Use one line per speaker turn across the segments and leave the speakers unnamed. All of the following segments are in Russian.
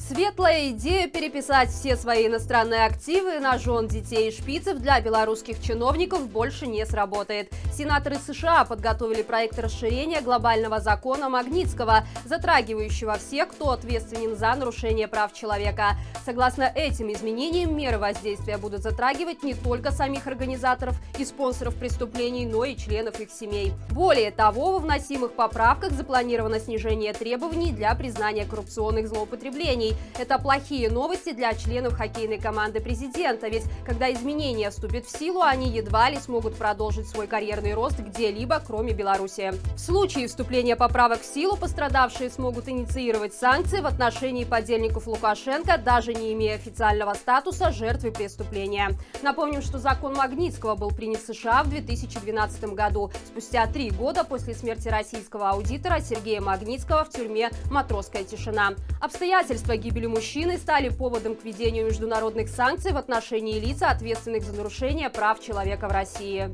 Светлая идея переписать все свои иностранные активы на жен, детей и шпицев для белорусских чиновников больше не сработает. Сенаторы США подготовили проект расширения глобального закона Магнитского, затрагивающего всех, кто ответственен за нарушение прав человека. Согласно этим изменениям, меры воздействия будут затрагивать не только самих организаторов и спонсоров преступлений, но и членов их семей. Более того, во вносимых поправках запланировано снижение требований для признания коррупционных злоупотреблений. Это плохие новости для членов хоккейной команды президента, ведь когда изменения вступят в силу, они едва ли смогут продолжить свой карьерный рост где-либо, кроме Беларуси. В случае вступления поправок в силу пострадавшие смогут инициировать санкции в отношении подельников Лукашенко, даже не имея официального статуса жертвы преступления. Напомним, что закон Магнитского был принят в США в 2012 году, спустя 3 года после смерти российского аудитора Сергея Магнитского в тюрьме «Матросская тишина». Обстоятельства гибели мужчины стали поводом к введению международных санкций в отношении лиц, ответственных за нарушение прав человека в России.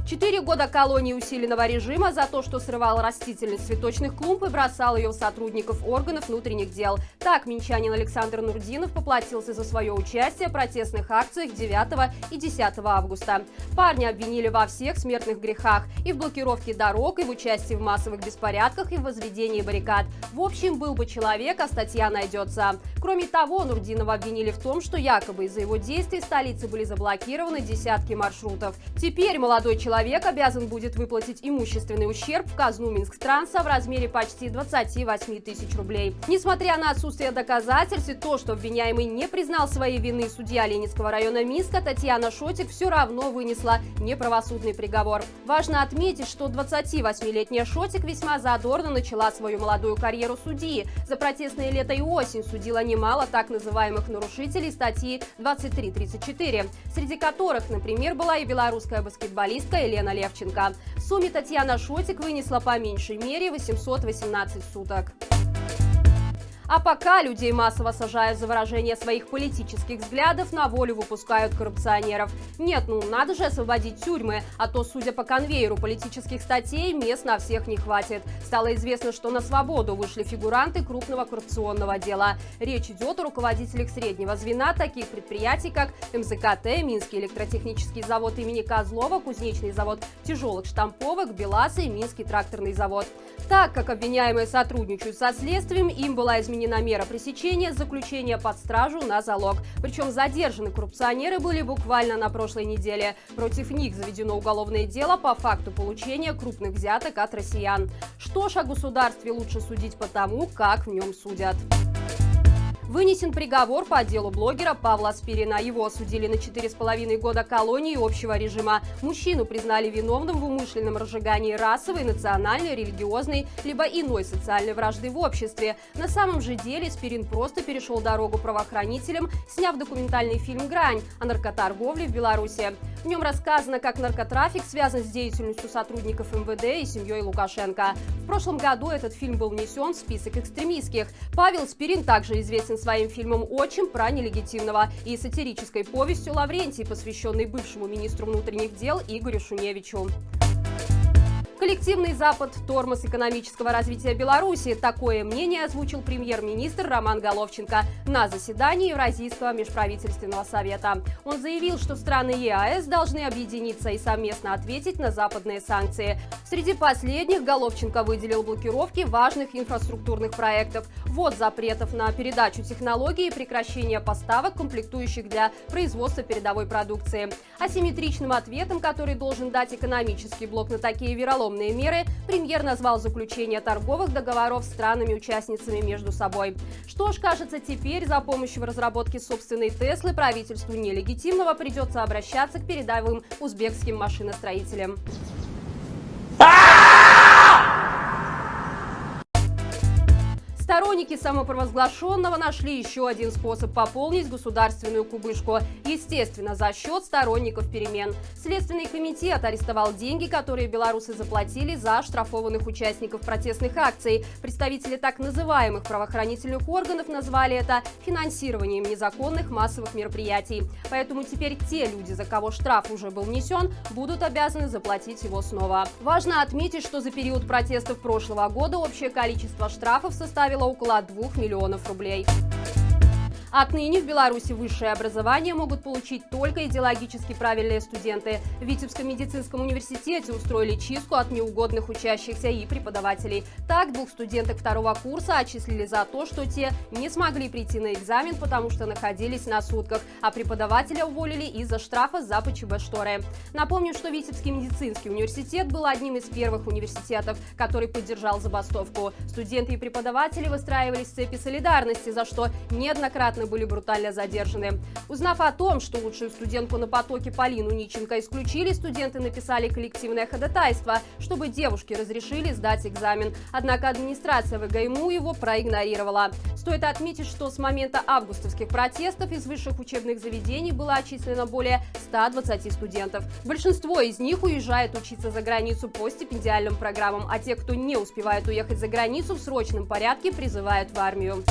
4 года колонии усиленного режима за то, что срывал растительность цветочных клумб и бросал ее в сотрудников органов внутренних дел. Так минчанин Александр Нурдинов поплатился за свое участие в протестных акциях 9 и 10 августа. Парня обвинили во всех смертных грехах: и в блокировке дорог, и в участии в массовых беспорядках, и в возведении баррикад. В общем, был бы человек, а статья найдется. Кроме того, Нурдинова обвинили в том, что якобы из-за его действий в столице были заблокированы десятки маршрутов. Теперь молодой человек обязан будет выплатить имущественный ущерб в казну Минсктранса в размере почти 28 тысяч рублей. Несмотря на отсутствие доказательств и то, что обвиняемый не признал своей вины, судья Ленинского района Минска Татьяна Шотик все равно вынесла неправосудный приговор. Важно отметить, что 28-летняя Шотик весьма задорно начала свою молодую карьеру судьи. За протестное лето и осень судила немало так называемых нарушителей статьи 23-34, среди которых, например, была и белорусская баскетболистка Елена Левченко. В сумме Татьяна Шотик вынесла по меньшей мере 818 суток. А пока людей массово сажают за выражение своих политических взглядов, на волю выпускают коррупционеров. Нет, надо же освободить тюрьмы, а то, судя по конвейеру политических статей, мест на всех не хватит. Стало известно, что на свободу вышли фигуранты крупного коррупционного дела. Речь идет о руководителях среднего звена таких предприятий, как МЗКТ, Минский электротехнический завод имени Козлова, Кузнечный завод тяжелых штамповок, БелАЗа и Минский тракторный завод. Так как обвиняемые сотрудничают со следствием, им была изменена мера пресечения заключения под стражу на залог. Причем задержаны коррупционеры были буквально на прошлой неделе. Против них заведено уголовное дело по факту получения крупных взяток от россиян. Что ж, о государстве лучше судить по тому, как в нем судят. Вынесен приговор по делу блогера Павла Спирина. Его осудили на 4,5 года колонии общего режима. Мужчину признали виновным в умышленном разжигании расовой, национальной, религиозной либо иной социальной вражды в обществе. На самом же деле Спирин просто перешел дорогу правоохранителям, сняв документальный фильм «Грань» о наркоторговле в Беларуси. В нем рассказано, как наркотрафик связан с деятельностью сотрудников МВД и семьей Лукашенко. В прошлом году этот фильм был внесен в список экстремистских. Павел Спирин также известен своим фильмом «Отчим» про нелегитимного и сатирической повестью «Лаврентий», посвященной бывшему министру внутренних дел Игорю Шуневичу. Коллективный Запад – тормоз экономического развития Беларуси. Такое мнение озвучил премьер-министр Роман Головченко на заседании Евразийского межправительственного совета. Он заявил, что страны ЕАЭС должны объединиться и совместно ответить на западные санкции. Среди последних Головченко выделил блокировки важных инфраструктурных проектов, ввод запретов на передачу технологий и прекращение поставок комплектующих для производства передовой продукции. Асимметричным ответом, который должен дать экономический блок на такие вероломные меры, премьер назвал заключение торговых договоров с странами-участницами между собой. Что ж, кажется, теперь за помощью в разработке собственной Теслы правительству нелегитимного придется обращаться к передовым узбекским машиностроителям. Сторонники самопровозглашенного нашли еще один способ пополнить государственную кубышку. Естественно, за счет сторонников перемен. Следственный комитет арестовал деньги, которые белорусы заплатили за оштрафованных участников протестных акций. Представители так называемых правоохранительных органов назвали это финансированием незаконных массовых мероприятий. Поэтому теперь те люди, за кого штраф уже был внесен, будут обязаны заплатить его снова. Важно отметить, что за период протестов прошлого года общее количество штрафов составило составила около 2 миллионов рублей. Отныне в Беларуси высшее образование могут получить только идеологически правильные студенты. В Витебском медицинском университете устроили чистку от неугодных учащихся и преподавателей. Так, 2 студенток 2-го курса отчислили за то, что те не смогли прийти на экзамен, потому что находились на сутках, а преподавателя уволили из-за штрафа за ПЧБ-шторы. Напомню, что Витебский медицинский университет был одним из первых университетов, который поддержал забастовку. Студенты и преподаватели выстраивались в цепи солидарности, за что неоднократно были брутально задержаны. Узнав о том, что лучшую студентку на потоке Полину Ниченко исключили, студенты написали коллективное ходатайство, чтобы девушке разрешили сдать экзамен. Однако администрация ВГИМУ его проигнорировала. Стоит отметить, что с момента августовских протестов из высших учебных заведений было отчислено более 120 студентов. Большинство из них уезжает учиться за границу по стипендиальным программам, а те, кто не успевает уехать за границу, в срочном порядке призывают в армию.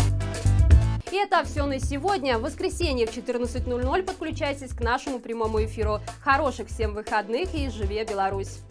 И это все на сегодня. В воскресенье в 14:00 подключайтесь к нашему прямому эфиру. Хороших всем выходных и живи Беларусь!